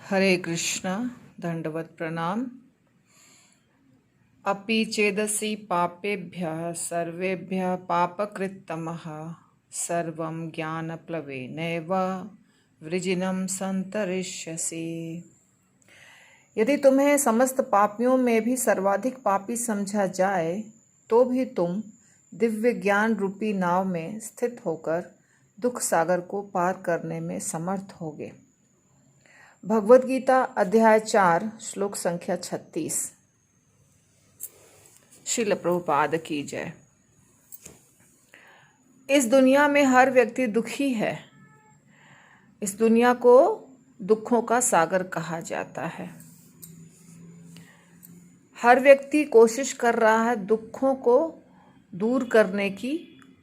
हरे कृष्ण। दंडवत प्रणाम। अपि चेदसि पापेभ्यः सर्वेभ्यः पापकृत्तमः सर्वं ज्ञानप्लवेनैव वृजिनं संतरिष्यसि। यदि तुम्हें समस्त पापियों में भी सर्वाधिक पापी समझा जाए तो भी तुम दिव्य ज्ञान रूपी नाव में स्थित होकर दुख सागर को पार करने में समर्थ होगे। भगवद गीता अध्याय 4 श्लोक संख्या 36। श्रील प्रभुपाद की जय। इस दुनिया में हर व्यक्ति दुखी है। इस दुनिया को दुखों का सागर कहा जाता है। हर व्यक्ति कोशिश कर रहा है दुखों को दूर करने की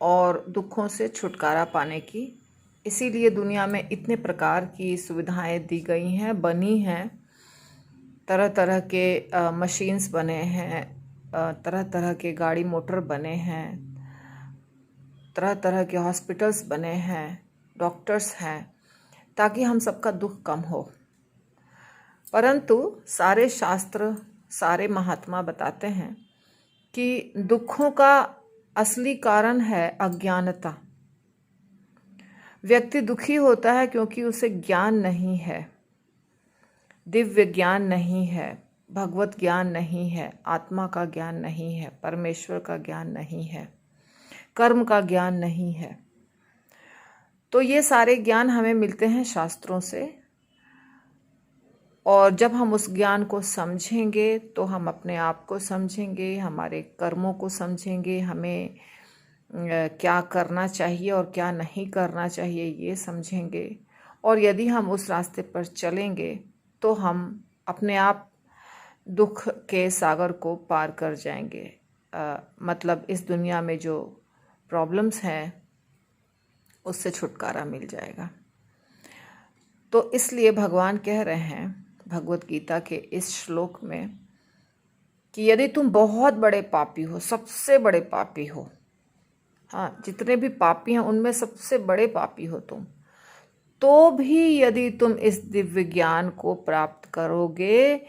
और दुखों से छुटकारा पाने की। इसीलिए दुनिया में इतने प्रकार की सुविधाएं दी गई हैं, बनी हैं। तरह तरह के मशीन्स बने हैं, तरह तरह के गाड़ी मोटर बने हैं, तरह तरह के हॉस्पिटल्स बने हैं, डॉक्टर्स हैं, ताकि हम सबका दुख कम हो। परंतु सारे शास्त्र, सारे महात्मा बताते हैं कि दुखों का असली कारण है अज्ञानता। व्यक्ति दुखी होता है क्योंकि उसे ज्ञान नहीं है, दिव्य ज्ञान नहीं है, भगवत ज्ञान नहीं है, आत्मा का ज्ञान नहीं है, परमेश्वर का ज्ञान नहीं है, कर्म का ज्ञान नहीं है। तो ये सारे ज्ञान हमें मिलते हैं शास्त्रों से, और जब हम उस ज्ञान को समझेंगे तो हम अपने आप को समझेंगे, हमारे कर्मों को समझेंगे, हमें क्या करना चाहिए और क्या नहीं करना चाहिए ये समझेंगे। और यदि हम उस रास्ते पर चलेंगे तो हम अपने आप दुख के सागर को पार कर जाएंगे। मतलब इस दुनिया में जो प्रॉब्लम्स हैं उससे छुटकारा मिल जाएगा। तो इसलिए भगवान कह रहे हैं भगवद गीता के इस श्लोक में कि यदि तुम बहुत बड़े पापी हो, सबसे बड़े पापी हो, हाँ, जितने भी पापी हैं उनमें सबसे बड़े पापी हो तुम, तो भी यदि तुम इस दिव्य ज्ञान को प्राप्त करोगे,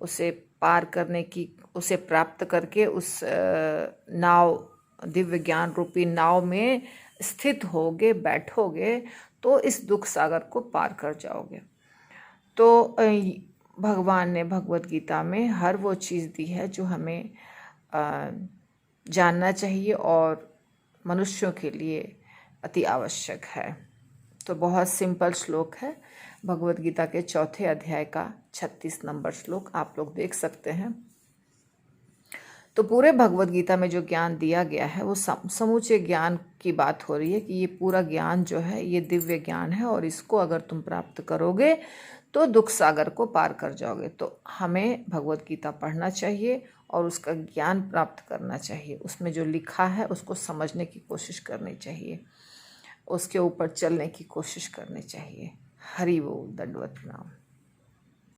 उसे पार करने की, उसे प्राप्त करके उस नाव, दिव्य ज्ञान रूपी नाव में स्थित होगे, बैठोगे, तो इस दुख सागर को पार कर जाओगे। तो भगवान ने भगवद गीता में हर वो चीज़ दी है जो हमें जानना चाहिए और मनुष्यों के लिए अति आवश्यक है। तो बहुत सिंपल श्लोक है, भगवद गीता के 4 अध्याय का 36 नंबर श्लोक आप लोग देख सकते हैं। तो पूरे भगवद गीता में जो ज्ञान दिया गया है वो समूचे ज्ञान की बात हो रही है कि ये पूरा ज्ञान जो है ये दिव्य ज्ञान है, और इसको अगर तुम प्राप्त करोगे तो दुख सागर को पार कर जाओगे। तो हमें भगवद गीता पढ़ना चाहिए और उसका ज्ञान प्राप्त करना चाहिए। उसमें जो लिखा है उसको समझने की कोशिश करनी चाहिए, उसके ऊपर चलने की कोशिश करनी चाहिए। हरि बोल। दंडवत प्रणाम।